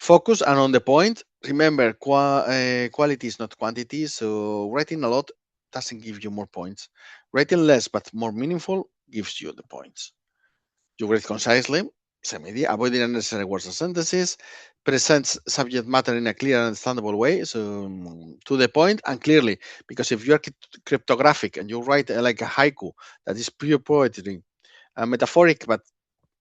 [SPEAKER 1] focus and on the point. Remember, quality is not quantity. So writing a lot doesn't give you more points. Writing less but more meaningful gives you the points. You write concisely, same idea, avoiding unnecessary words and sentences, presents subject matter in a clear and understandable way, so to the point and clearly. Because if you are cryptographic and you write like a haiku that is pure poetry and metaphoric, but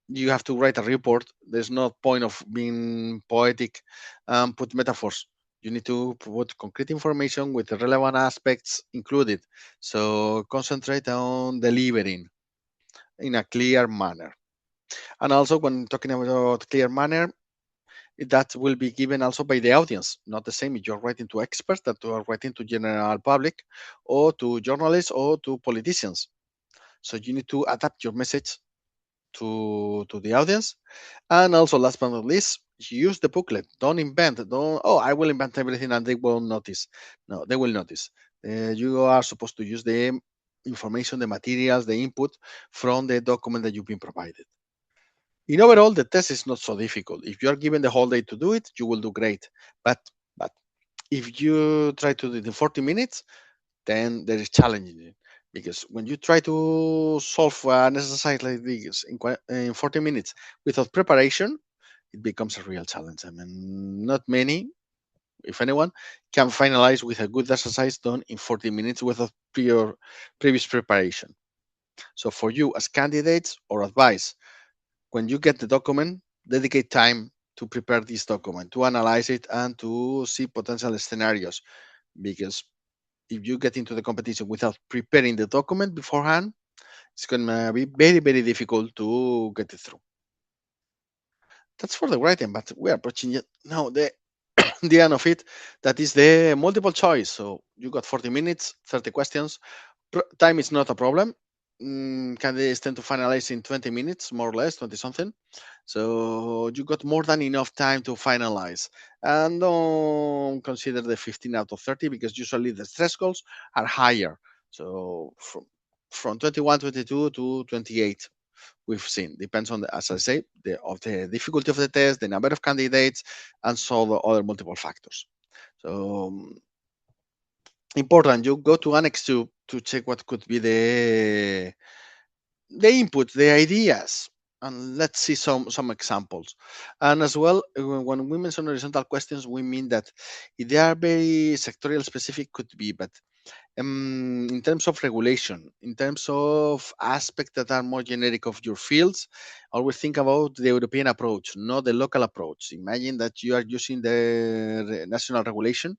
[SPEAKER 1] you have to write a report, there's no point of being poetic and put metaphors. You need to put concrete information with the relevant aspects included. So concentrate on delivering in a clear manner. And also, when talking about clear manner, that will be given also by the audience, not the same if you're writing to experts that you are writing to general public or to journalists or to politicians. So you need to adapt your message to the audience. And also, last but not least, use the booklet. Don't invent. Don't, oh, I will invent everything and they won't notice. No, they will notice. You are supposed to use the information, the materials, the input from the document that you've been provided. In overall, the test is not so difficult. If you are given the whole day to do it, you will do great. But if you try to do it in 40 minutes, then there is challenging, because when you try to solve an exercise like this in 40 minutes without preparation, it becomes a real challenge. I mean, not many, if anyone, can finalize with a good exercise done in 40 minutes without previous preparation. So for you as candidates or advice, when you get the document, dedicate time to prepare this document, to analyze it, and to see potential scenarios. Because if you get into the competition without preparing the document beforehand, it's going to be very, very difficult to get it through. That's for the writing, but we are approaching it now the end of it. That is the multiple choice. So you got 40 minutes, 30 questions. Time is not a problem. Candidates tend to finalize in 20 minutes, more or less, 20 something. So you got more than enough time to finalize. And don't consider the 15 out of 30, because usually the stress goals are higher. So from 21, 22 to 28, we've seen. Depends on, as I say, the difficulty of the test, the number of candidates, and so the other multiple factors. So important, you go to annex to check what could be the input, the ideas, and let's see some examples. And as well, when we mention horizontal questions, we mean that if they are very sectorial specific, could be, but in terms of regulation, in terms of aspects that are more generic of your fields, always think about the European approach, not the local approach. Imagine that you are using the national regulation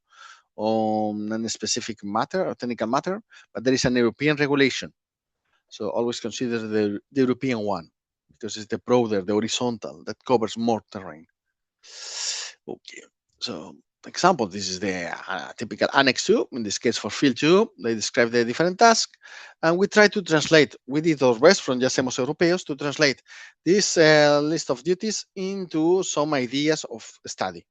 [SPEAKER 1] on a specific matter or technical matter, but there is an European regulation. So always consider the European one, because it's the broader, the horizontal, that covers more terrain. Okay, so example, this is the typical Annex 2. In this case, for Field 2, they describe the different tasks, and we try to translate. We did our best from Ya Somos Europeos to translate this list of duties into some ideas of study.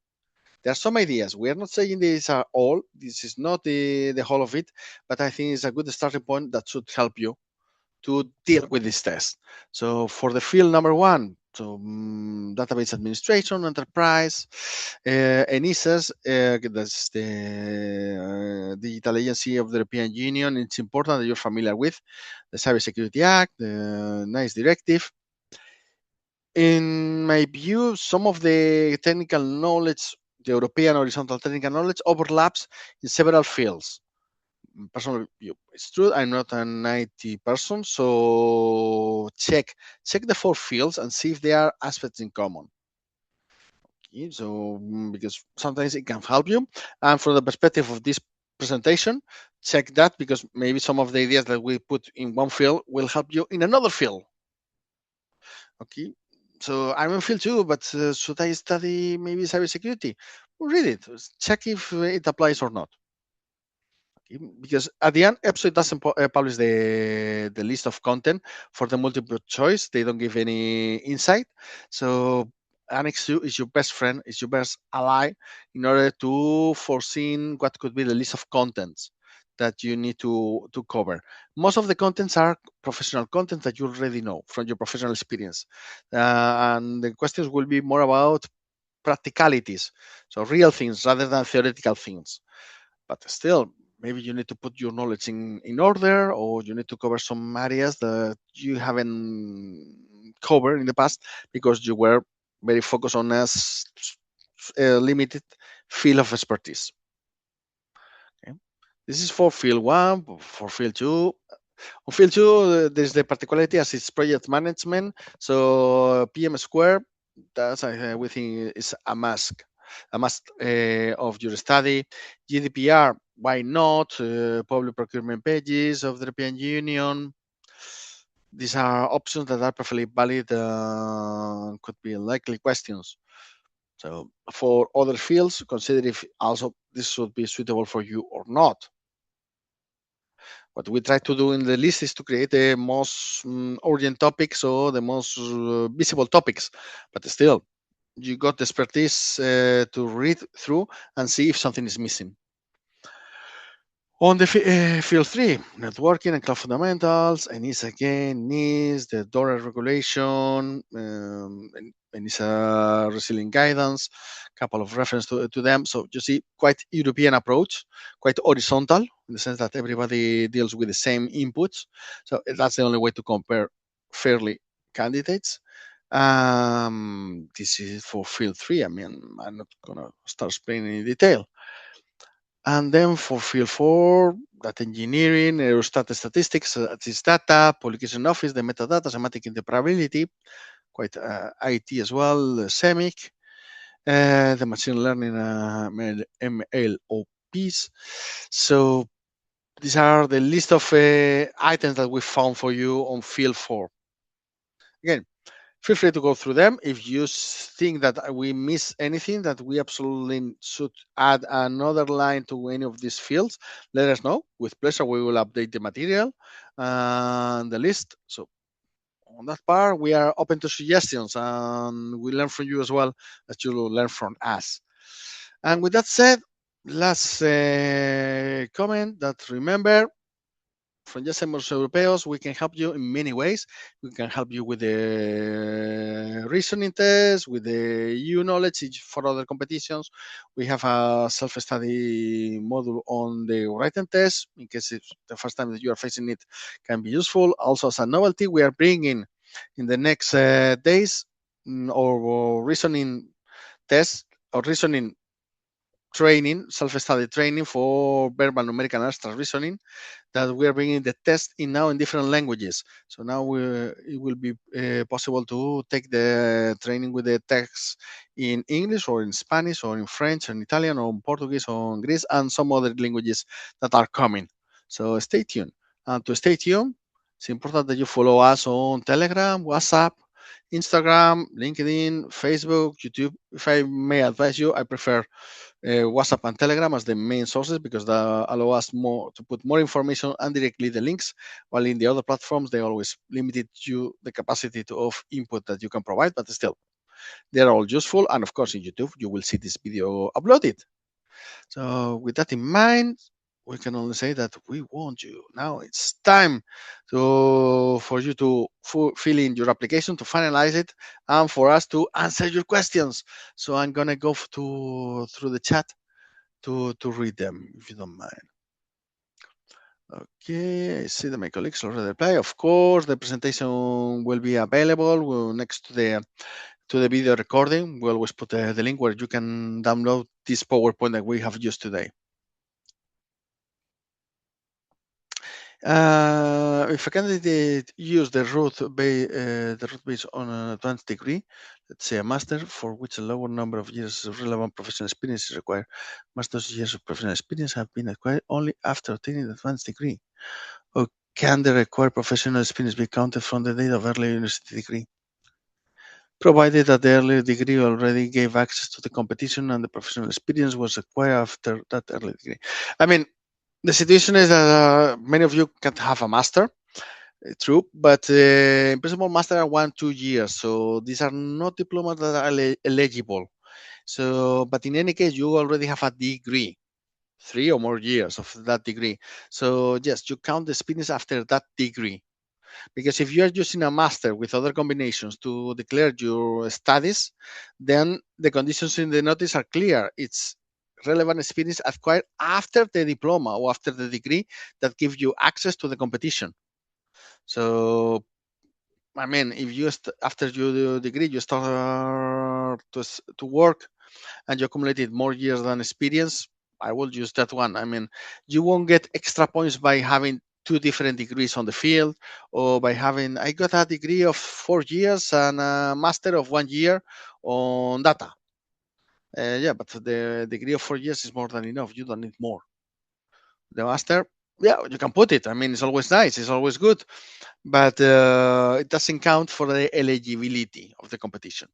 [SPEAKER 1] There are some ideas. We are not saying these are all. This is not the whole of it, but I think it's a good starting point that should help you to deal with this test. So for the field number one, so database administration, enterprise, ENISAS, that's the digital agency of the European Union. It's important that you're familiar with the Cybersecurity Act, the NICE directive. In my view, some of the technical knowledge, the European horizontal technical knowledge, overlaps in several fields. Personal view. It's true, I'm not an IT person, so check the four fields and see if there are aspects in common. Okay, so because sometimes it can help you. And from the perspective of this presentation, check that because maybe some of the ideas that we put in one field will help you in another field. Okay, so I'm in field two, but should I study maybe cybersecurity? Read it, check if it applies or not. Because at the end, EPSO doesn't publish the list of content for the multiple choice. They don't give any insight. So Annex 2 is your best friend, is your best ally in order to foresee what could be the list of contents that you need to cover. Most of the contents are professional content that you already know from your professional experience. And the questions will be more about practicalities, so real things rather than theoretical things. But still, maybe you need to put your knowledge in order, or you need to cover some areas that you haven't covered in the past because you were very focused on a limited field of expertise. Okay. This is for field one. For field two, on field two, there's the particularity as it's project management. So PM Square, that's we think is a must of your study. GDPR, why not? Public procurement pages of the European Union. These are options that are perfectly valid, could be likely questions. So for other fields, consider if also this should be suitable for you or not. What we try to do in the list is to create the most urgent topics or the most visible topics, but still, you got the expertise to read through and see if something is missing. On the field three, networking and cloud fundamentals, ENISA again, NIS, the DORA regulation, ENISA resilient guidance, couple of reference to them. So you see, quite European approach, quite horizontal in the sense that everybody deals with the same inputs. So that's the only way to compare fairly candidates. This is for field three. I mean, I'm not gonna start explaining in detail. And then for field four, data engineering, Eurostat statistics, this data, publication office, the metadata, semantic interoperability, quite IT as well, SEMIC, the machine learning MLOPs. So these are the list of items that we found for you on field four. Again, feel free to go through them. If you think that we miss anything, that we absolutely should add another line to any of these fields, let us know. With pleasure, we will update the material and the list. So on that part, we are open to suggestions and we learn from you as well as you learn from us. And with that said, last comment that remember, from Ya Somos Europeos, we can help you in many ways. We can help you with the reasoning test, with the EU knowledge for other competitions. We have a self-study module on the written test in case it's the first time that you are facing it can be useful. Also, as a novelty, we are bringing in the next days or reasoning test or reasoning training, self-study training for verbal, numerical, and abstract reasoning that we are bringing the test in now in different languages. So now it will be possible to take the training with the text in English or in Spanish or in French or in Italian or in Portuguese or in Greece and some other languages that are coming. So stay tuned. And to stay tuned, it's important that you follow us on Telegram, WhatsApp, Instagram, LinkedIn, Facebook, YouTube. If I may advise you, I prefer WhatsApp and Telegram as the main sources because they allow us more to put more information and directly the links. While in the other platforms, they always limited you the capacity of input that you can provide, but still, they are all useful. And of course, in YouTube, you will see this video uploaded. So with that in mind, we can only say that we want you. Now it's time for you to fill in your application, to finalize it, and for us to answer your questions. So I'm gonna go through the chat to read them, if you don't mind. Okay, I see that my colleagues already reply. Of course, the presentation will be available next to the video recording. We always put the link where you can download this PowerPoint that we have used today. If a candidate use the route based on an advanced degree, let's say a master, for which a lower number of years of relevant professional experience is required, master's years of professional experience have been acquired only after obtaining the advanced degree. Or can the required professional experience be counted from the date of early university degree? Provided that the earlier degree already gave access to the competition and the professional experience was acquired after that early degree. I mean, the situation is that many of you can have a master, true, but in principle, master are 1-2 years, so these are not diplomas that are eligible. So, but in any case, you already have a degree, 3 or more years of that degree. So yes, you count the experience after that degree. Because if you are using a master with other combinations to declare your studies, then the conditions in the notice are clear. It's relevant experience acquired after the diploma or after the degree that gives you access to the competition. So, I mean, if you after your degree you start to work and you accumulated more years than experience, I will use that one. I mean, you won't get extra points by having two different degrees on the field or by having, I got a degree of 4 years and a master of 1 year on data. Yeah, but the degree of 4 years is more than enough. You don't need more. The master, yeah, you can put it. I mean, it's always nice. It's always good, but it doesn't count for the eligibility of the competition.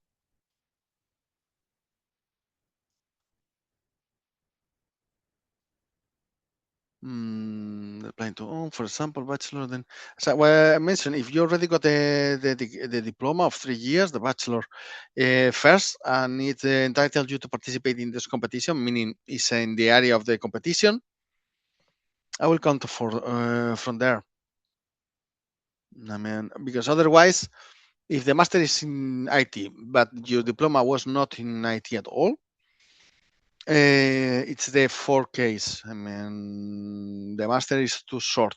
[SPEAKER 1] Applying to own, for example, bachelor. Then, so well, I mentioned if you already got the diploma of 3 years, the bachelor first, and it entitles you to participate in this competition, meaning it's in the area of the competition. I will count from there. I mean, because otherwise, if the master is in IT, but your diploma was not in IT at all, it's the four case. I mean, the master is too short.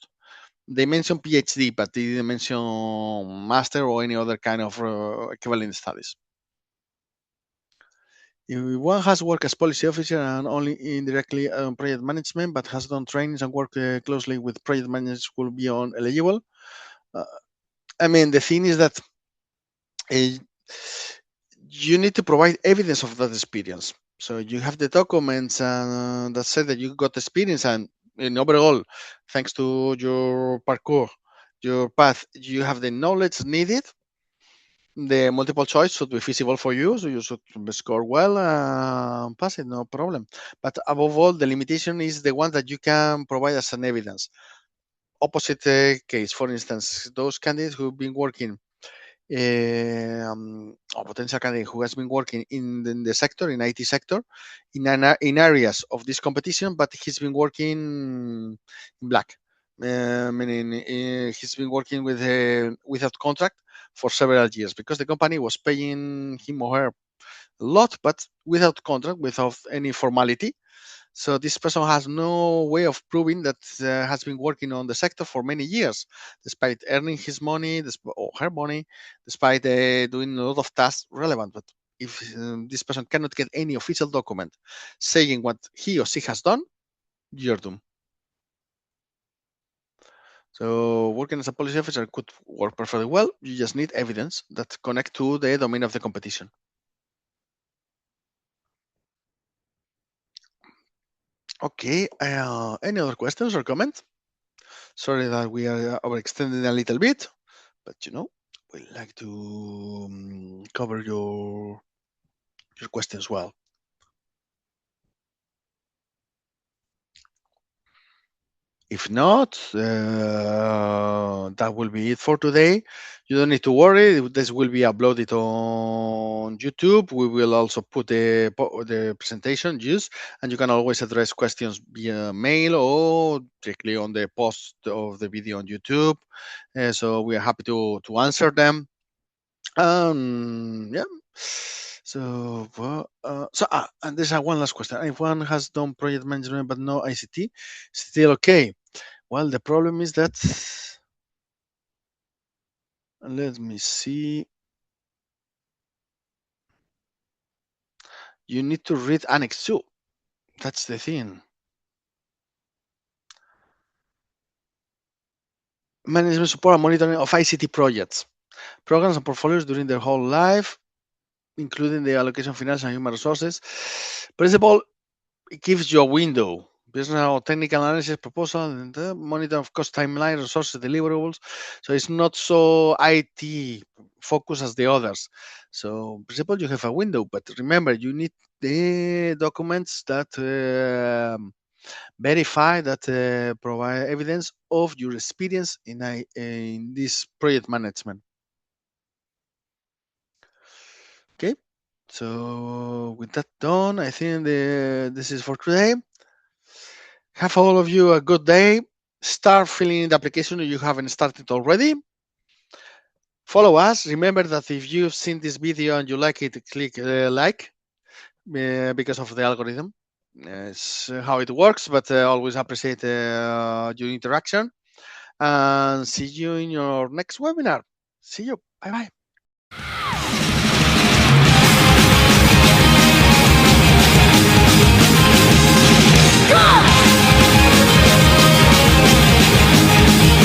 [SPEAKER 1] They mentioned PhD, but they didn't mention master or any other kind of equivalent studies. If one has worked as policy officer and only indirectly on project management, but has done trainings and worked closely with project managers, will be on eligible. Uh, I mean, the thing is that uh, you need to provide evidence of that experience. So you have the documents that say that you got experience, and in overall, thanks to your parkour, your path, you have the knowledge needed. The multiple choice should be feasible for you, so you should score well and pass it, no problem. But above all, the limitation is the one that you can provide as an evidence. Opposite case, for instance, those candidates who've been working or potential candidate who has been working in the sector, in IT sector, in areas of this competition, but he's been working in black, meaning he's been working without contract for several years because the company was paying him or her a lot, but without contract, without any formality. So this person has no way of proving that has been working on the sector for many years, despite earning his money or her money, despite doing a lot of tasks relevant. But if this person cannot get any official document saying what he or she has done, you're doomed. So working as a policy officer could work perfectly well. You just need evidence that connect to the domain of the competition. Okay. Any other questions or comments? Sorry that we are overextending a little bit, but would like to cover your questions well. If not, that will be it for today. You don't need to worry. This will be uploaded on YouTube. We will also put the presentation use, and you can always address questions via mail or directly on the post of the video on YouTube. So we are happy to answer them. Yeah. And there's one last question. If one has done project management but no ICT, still okay? Well, the problem is that, let me see, you need to read Annex 2. That's the thing. Management support and monitoring of ICT projects, programs and portfolios during their whole life, including the allocation of financial and human resources. Principle, it gives you a window. Business or technical analysis proposal and the monitor of cost timeline, resources, deliverables. So it's not so IT focused as the others. So, in principle, you have a window, but remember, you need the documents that verify that provide evidence of your experience in this project management. Okay. So with that done, I think this is for today. Have all of you a good day. Start filling in the application if you haven't started already. Follow us. Remember that if you've seen this video and you like it, click like because of the algorithm. It's how it works, but always appreciate your interaction. And see you in your next webinar. See you. Bye bye.